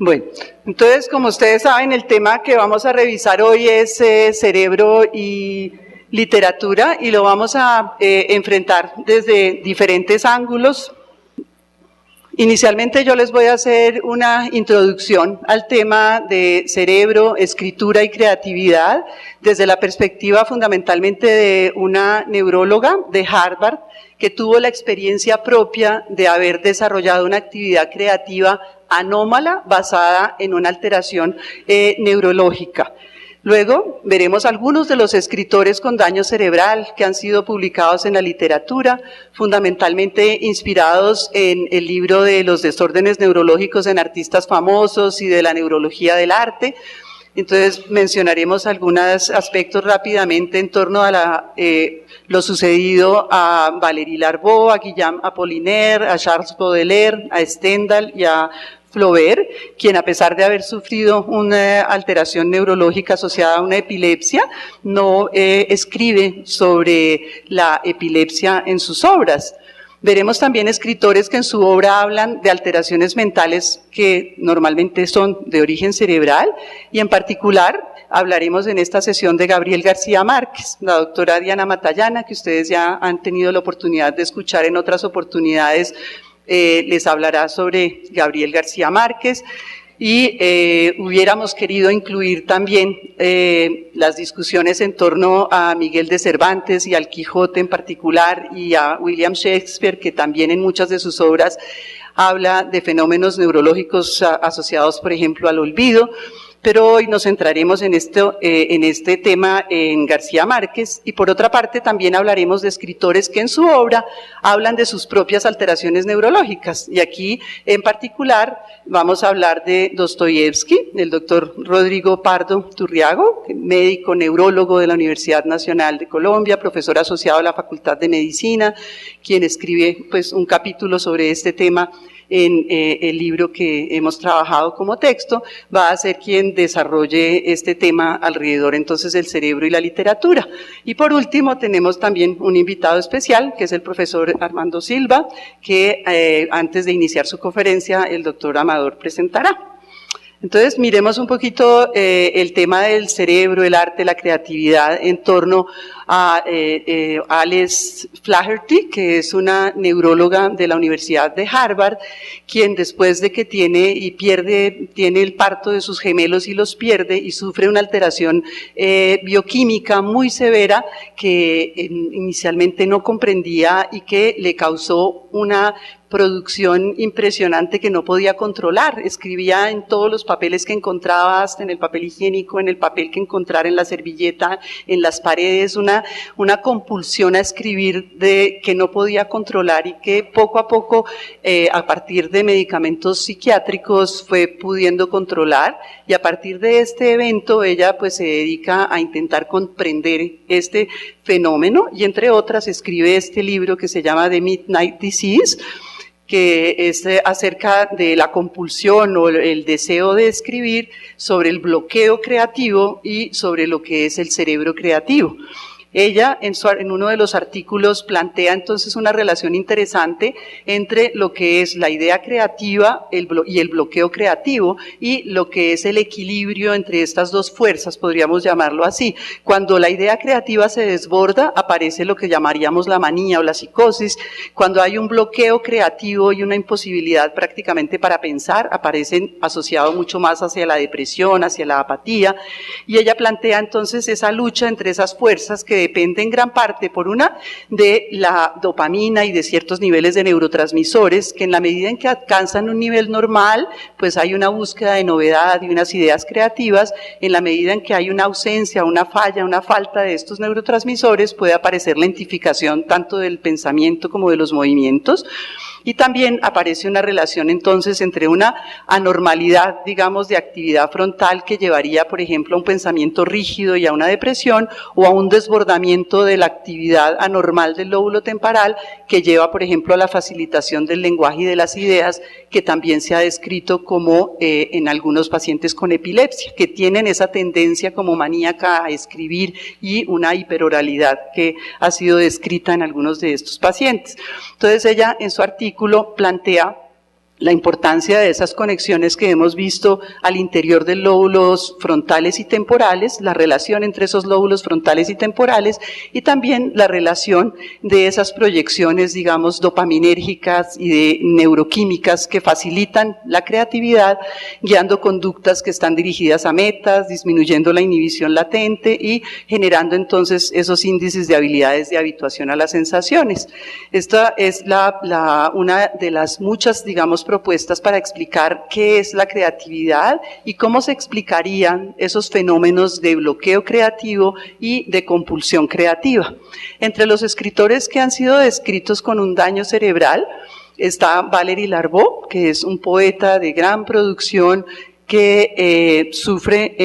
Bueno, entonces, como ustedes saben, el tema que vamos a revisar hoy es cerebro y literatura, y lo vamos a enfrentar desde diferentes ángulos. Inicialmente yo les voy a hacer una introducción al tema de cerebro, escritura y creatividad desde la perspectiva fundamentalmente de una neuróloga de Harvard que tuvo la experiencia propia de haber desarrollado una actividad creativa anómala basada en una alteración neurológica. Luego veremos algunos de los escritores con daño cerebral que han sido publicados en la literatura, fundamentalmente inspirados en el libro de los desórdenes neurológicos en artistas famosos y de la neurología del arte. Entonces mencionaremos algunos aspectos rápidamente en torno a lo sucedido a Valéry Larbaud, a Guillaume Apollinaire, a Charles Baudelaire, a Stendhal y a Flaubert, quien a pesar de haber sufrido una alteración neurológica asociada a una epilepsia, no escribe sobre la epilepsia en sus obras. Veremos también escritores que en su obra hablan de alteraciones mentales que normalmente son de origen cerebral, y en particular hablaremos en esta sesión de Gabriel García Márquez. La doctora Diana Matallana, que ustedes ya han tenido la oportunidad de escuchar en otras oportunidades, les hablará sobre Gabriel García Márquez, y hubiéramos querido incluir también las discusiones en torno a Miguel de Cervantes y al Quijote en particular, y a William Shakespeare, que también en muchas de sus obras habla de fenómenos neurológicos asociados, por ejemplo, al olvido. Pero hoy nos centraremos en este tema en García Márquez, y por otra parte también hablaremos de escritores que en su obra hablan de sus propias alteraciones neurológicas, y aquí en particular vamos a hablar de Dostoyevsky, del doctor Rodrigo Pardo Turriago, médico neurólogo de la Universidad Nacional de Colombia, profesor asociado a la Facultad de Medicina, quien escribe pues un capítulo sobre este tema en el libro que hemos trabajado como texto. Va a ser quien desarrolle este tema alrededor entonces del cerebro y la literatura. Y por último tenemos también un invitado especial, que es el profesor Armando Silva, que antes de iniciar su conferencia el doctor Amador presentará. Entonces miremos un poquito el tema del cerebro, el arte, la creatividad en torno a Alice Flaherty, que es una neuróloga de la Universidad de Harvard, quien después de que tiene el parto de sus gemelos y los pierde, y sufre una alteración bioquímica muy severa que inicialmente no comprendía y que le causó una producción impresionante que no podía controlar. Escribía en todos los papeles que encontraba, hasta en el papel higiénico, en el papel que encontrara en la servilleta, en las paredes, una compulsión a escribir que no podía controlar, y que poco a poco, a partir de medicamentos psiquiátricos, fue pudiendo controlar. Y a partir de este evento ella pues se dedica a intentar comprender este fenómeno, y entre otras escribe este libro que se llama The Midnight Disease, que es acerca de la compulsión o el deseo de escribir, sobre el bloqueo creativo y sobre lo que es el cerebro creativo. Ella en uno de los artículos plantea entonces una relación interesante entre lo que es la idea creativa y el bloqueo creativo, y lo que es el equilibrio entre estas dos fuerzas, podríamos llamarlo así. Cuando la idea creativa se desborda, aparece lo que llamaríamos la manía o la psicosis. Cuando hay un bloqueo creativo y una imposibilidad prácticamente para pensar, aparecen asociados mucho más hacia la depresión, hacia la apatía. Y ella plantea entonces esa lucha entre esas fuerzas que depende en gran parte, por una, de la dopamina y de ciertos niveles de neurotransmisores, que en la medida en que alcanzan un nivel normal, pues hay una búsqueda de novedad y unas ideas creativas. En la medida en que hay una ausencia, una falla, una falta de estos neurotransmisores, puede aparecer lentificación tanto del pensamiento como de los movimientos. Y también aparece una relación entonces entre una anormalidad, digamos, de actividad frontal que llevaría, por ejemplo, a un pensamiento rígido y a una depresión, o a un desbordamiento de la actividad anormal del lóbulo temporal que lleva, por ejemplo, a la facilitación del lenguaje y de las ideas, que también se ha descrito como en algunos pacientes con epilepsia, que tienen esa tendencia como maníaca a escribir, y una hiperoralidad que ha sido descrita en algunos de estos pacientes. Entonces ella en su artículo plantea la importancia de esas conexiones que hemos visto al interior de lóbulos frontales y temporales, la relación entre esos lóbulos frontales y temporales, y también la relación de esas proyecciones, digamos, dopaminérgicas y de neuroquímicas que facilitan la creatividad, guiando conductas que están dirigidas a metas, disminuyendo la inhibición latente y generando entonces esos índices de habilidades de habituación a las sensaciones. Esta es una de las muchas, digamos, propuestas para explicar qué es la creatividad y cómo se explicarían esos fenómenos de bloqueo creativo y de compulsión creativa. Entre los escritores que han sido descritos con un daño cerebral está Valéry Larbaud, que es un poeta de gran producción que sufre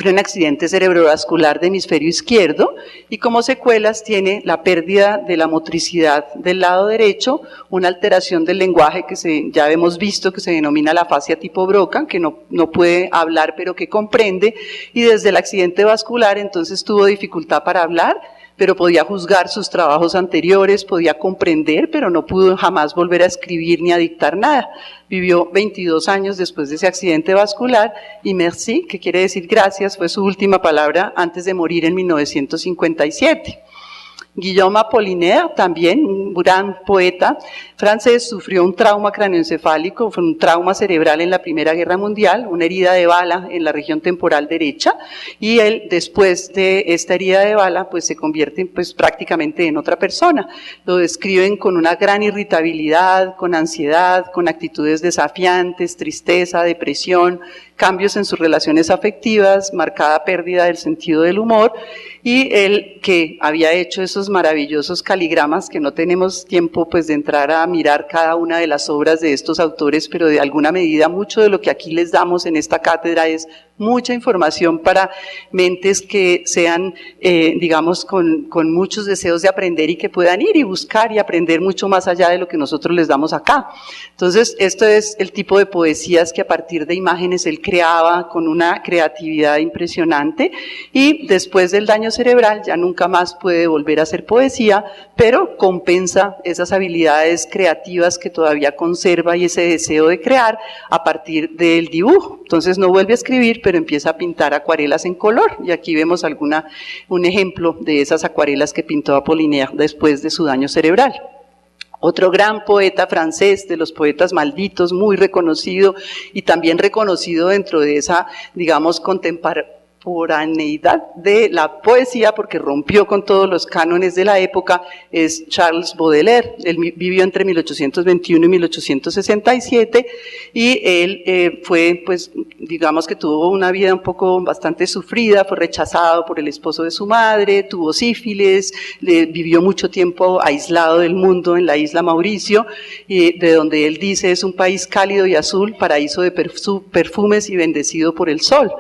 un accidente cerebrovascular de hemisferio izquierdo y como secuelas tiene la pérdida de la motricidad del lado derecho, una alteración del lenguaje que ya hemos visto que se denomina la afasia tipo Broca, que no puede hablar pero que comprende, y desde el accidente vascular entonces tuvo dificultad para hablar, pero podía juzgar sus trabajos anteriores, podía comprender, pero no pudo jamás volver a escribir ni a dictar nada. Vivió 22 años después de ese accidente vascular y merci, que quiere decir gracias, fue su última palabra antes de morir en 1957. Guillaume Apollinaire, también un gran poeta francés, sufrió un trauma craneoencefálico, fue un trauma cerebral en la Primera Guerra Mundial, una herida de bala en la región temporal derecha, y él, después de esta herida de bala, pues se convierte pues prácticamente en otra persona. Lo describen con una gran irritabilidad, con ansiedad, con actitudes desafiantes, tristeza, depresión, cambios en sus relaciones afectivas, marcada pérdida del sentido del humor, y él que había hecho esos maravillosos caligramas, que no tenemos tiempo pues de entrar a mirar cada una de las obras de estos autores, pero de alguna medida mucho de lo que aquí les damos en esta cátedra es mucha información para mentes que sean, digamos, con muchos deseos de aprender y que puedan ir y buscar y aprender mucho más allá de lo que nosotros les damos acá. Entonces, esto es el tipo de poesías que a partir de imágenes él creaba con una creatividad impresionante, y después del daño cerebral ya nunca más puede volver a hacer poesía, pero compensa esas habilidades creativas que todavía conserva y ese deseo de crear a partir del dibujo. Entonces no vuelve a escribir, pero empieza a pintar acuarelas en color, y aquí vemos un ejemplo de esas acuarelas que pintó Apollinaire después de su daño cerebral. Otro gran poeta francés, de los poetas malditos, muy reconocido y también reconocido dentro de esa, digamos, contemporaneidad de la poesía, porque rompió con todos los cánones de la época, es Charles Baudelaire. Él vivió entre 1821 y 1867 y él fue, pues, digamos que tuvo una vida un poco bastante sufrida, fue rechazado por el esposo de su madre, tuvo sífilis, vivió mucho tiempo aislado del mundo en la isla Mauricio, de donde él dice es un país cálido y azul, paraíso de perfumes y bendecido por el sol.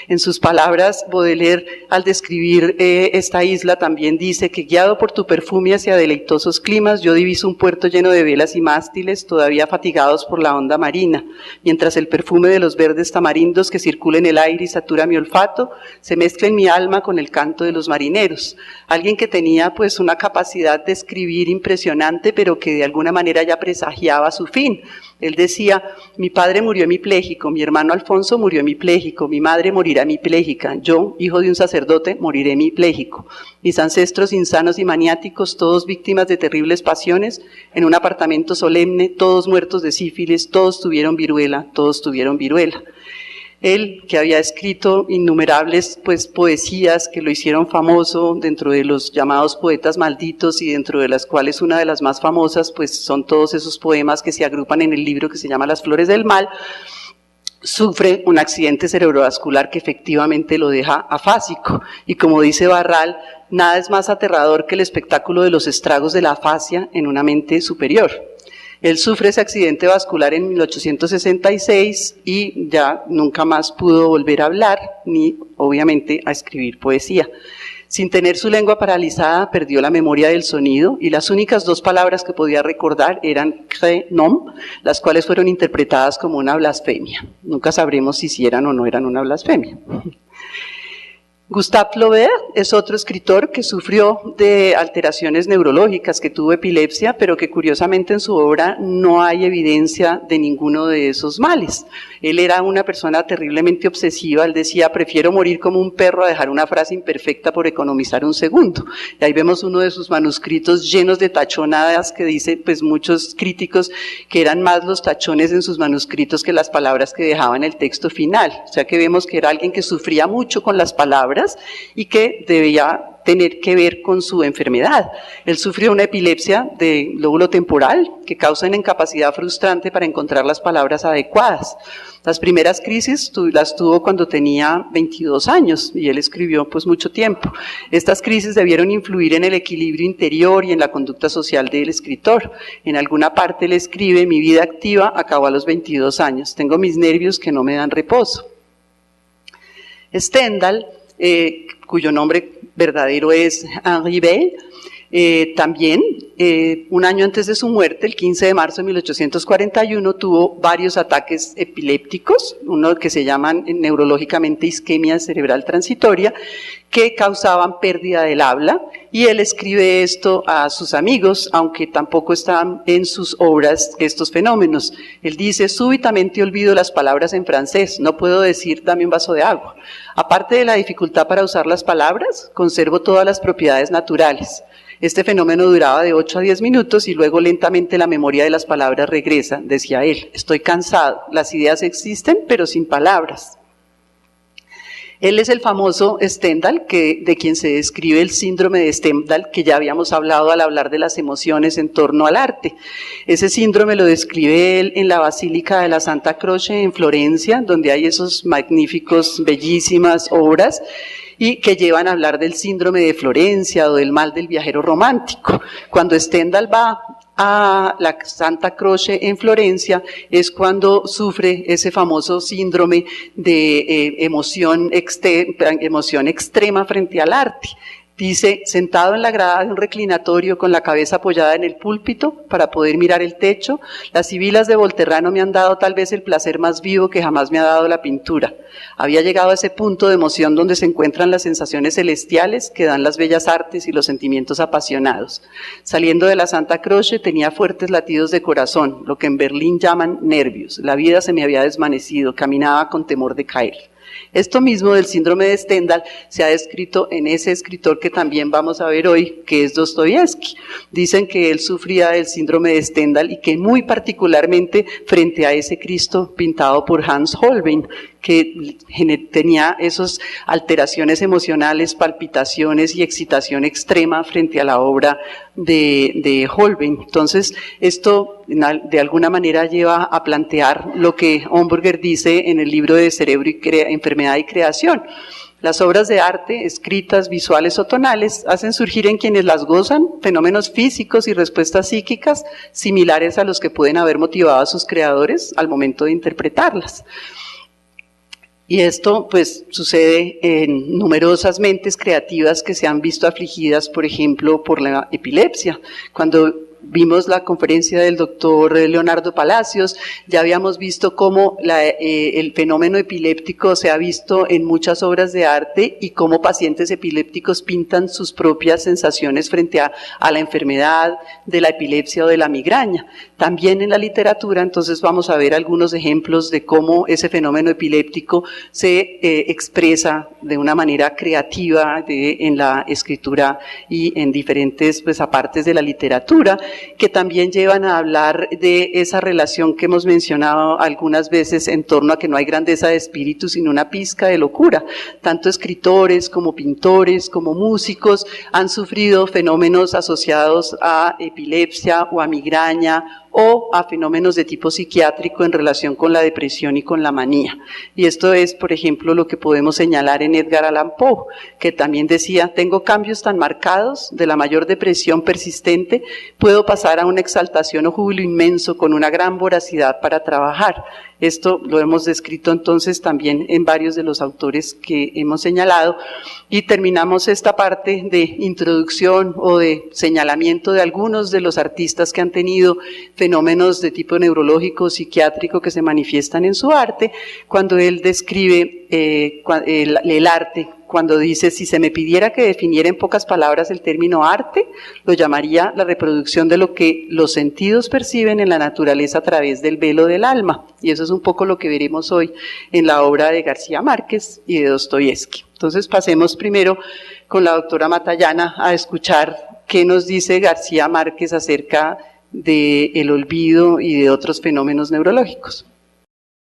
En sus palabras, Baudelaire, al describir esta isla, también dice que guiado por tu perfume hacia deleitosos climas, yo diviso un puerto lleno de velas y mástiles, todavía fatigados por la onda marina, mientras el perfume de los verdes tamarindos que circula en el aire y satura mi olfato, se mezcla en mi alma con el canto de los marineros. Alguien que tenía pues una capacidad de escribir impresionante, pero que de alguna manera ya presagiaba su fin. Él decía, mi padre murió hemipléjico, mi hermano Alfonso murió hemipléjico, mi madre morirá hemipléjica, yo, hijo de un sacerdote, moriré hemipléjico. Mis ancestros insanos y maniáticos, todos víctimas de terribles pasiones, en un apartamento solemne, todos muertos de sífilis, todos tuvieron viruela, todos tuvieron viruela. Él, que había escrito innumerables pues, poesías que lo hicieron famoso dentro de los llamados poetas malditos, y dentro de las cuales una de las más famosas pues, son todos esos poemas que se agrupan en el libro que se llama Las Flores del Mal, sufre un accidente cerebrovascular que efectivamente lo deja afásico. Y como dice Barral, nada es más aterrador que el espectáculo de los estragos de la afasia en una mente superior. Él sufre ese accidente vascular en 1866 y ya nunca más pudo volver a hablar, ni obviamente a escribir poesía. Sin tener su lengua paralizada, perdió la memoria del sonido y las únicas dos palabras que podía recordar eran cre, nom, las cuales fueron interpretadas como una blasfemia. Nunca sabremos si eran o no eran una blasfemia. Gustave Flaubert es otro escritor que sufrió de alteraciones neurológicas, que tuvo epilepsia, pero que curiosamente en su obra no hay evidencia de ninguno de esos males. Él era una persona terriblemente obsesiva, él decía, prefiero morir como un perro a dejar una frase imperfecta por economizar un segundo. Y ahí vemos uno de sus manuscritos llenos de tachonadas que dice, pues muchos críticos que eran más los tachones en sus manuscritos que las palabras que dejaba en el texto final. O sea que vemos que era alguien que sufría mucho con las palabras y que debía tener que ver con su enfermedad. Él sufrió una epilepsia de lóbulo temporal que causa una incapacidad frustrante para encontrar las palabras adecuadas. Las primeras crisis las tuvo cuando tenía 22 años y él escribió pues mucho tiempo. Estas crisis debieron influir en el equilibrio interior y en la conducta social del escritor. En alguna parte él escribe, mi vida activa acabó a los 22 años, tengo mis nervios que no me dan reposo. Stendhal, cuyo nombre verdadero es Henri Bell, también, un año antes de su muerte, el 15 de marzo de 1841, tuvo varios ataques epilépticos, uno que se llaman neurológicamente isquemia cerebral transitoria, que causaban pérdida del habla, y él escribe esto a sus amigos, aunque tampoco están en sus obras estos fenómenos. Él dice, súbitamente olvido las palabras en francés, no puedo decir dame un vaso de agua. Aparte de la dificultad para usar las palabras, conservo todas las propiedades naturales. Este fenómeno duraba de 8 a 10 minutos y luego lentamente la memoria de las palabras regresa, decía él. Estoy cansado, las ideas existen pero sin palabras. Él es el famoso Stendhal, de quien se describe el síndrome de Stendhal, que ya habíamos hablado al hablar de las emociones en torno al arte. Ese síndrome lo describe él en la Basílica de la Santa Croce en Florencia, donde hay esos magníficos, bellísimas obras, y que llevan a hablar del síndrome de Florencia o del mal del viajero romántico. Cuando Stendhal va a la Santa Croce en Florencia es cuando sufre ese famoso síndrome de emoción extrema frente al arte. Dice, sentado en la grada de un reclinatorio con la cabeza apoyada en el púlpito para poder mirar el techo, las sibilas de Volterrano me han dado tal vez el placer más vivo que jamás me ha dado la pintura. Había llegado a ese punto de emoción donde se encuentran las sensaciones celestiales que dan las bellas artes y los sentimientos apasionados. Saliendo de la Santa Croce tenía fuertes latidos de corazón, lo que en Berlín llaman nervios. La vida se me había desvanecido, caminaba con temor de caer. Esto mismo del síndrome de Stendhal se ha descrito en ese escritor que también vamos a ver hoy, que es Dostoyevsky. Dicen que él sufría del síndrome de Stendhal y que muy particularmente frente a ese Cristo pintado por Hans Holbein, que tenía esas alteraciones emocionales, palpitaciones y excitación extrema frente a la obra de Holbein. Entonces, esto de alguna manera lleva a plantear lo que Homburger dice en el libro de Cerebro y Enfermedad y Creación. Las obras de arte, escritas, visuales o tonales, hacen surgir en quienes las gozan fenómenos físicos y respuestas psíquicas similares a los que pueden haber motivado a sus creadores al momento de interpretarlas. Y esto pues sucede en numerosas mentes creativas que se han visto afligidas, por ejemplo, por la epilepsia. Cuando vimos la conferencia del doctor Leonardo Palacios, ya habíamos visto cómo el fenómeno epiléptico se ha visto en muchas obras de arte y cómo pacientes epilépticos pintan sus propias sensaciones frente a la enfermedad de la epilepsia o de la migraña. También en la literatura, entonces vamos a ver algunos ejemplos de cómo ese fenómeno epiléptico se expresa de una manera creativa en la escritura y en diferentes apartes de la literatura, que también llevan a hablar de esa relación que hemos mencionado algunas veces en torno a que no hay grandeza de espíritu sino una pizca de locura. Tanto escritores como pintores como músicos han sufrido fenómenos asociados a epilepsia o a migraña o a fenómenos de tipo psiquiátrico en relación con la depresión y con la manía. Y esto es, por ejemplo, lo que podemos señalar en Edgar Allan Poe, que también decía, tengo cambios tan marcados de la mayor depresión persistente, puedo pasar a una exaltación o júbilo inmenso con una gran voracidad para trabajar. Esto lo hemos descrito entonces también en varios de los autores que hemos señalado y terminamos esta parte de introducción o de señalamiento de algunos de los artistas que han tenido fenómenos de tipo neurológico, psiquiátrico que se manifiestan en su arte, cuando él describe el arte, cuando dice, si se me pidiera que definiera en pocas palabras el término arte, lo llamaría la reproducción de lo que los sentidos perciben en la naturaleza a través del velo del alma. Y eso es un poco lo que veremos hoy en la obra de García Márquez y de Dostoyevsky. Entonces pasemos primero con la doctora Matallana a escuchar qué nos dice García Márquez acerca del olvido y de otros fenómenos neurológicos.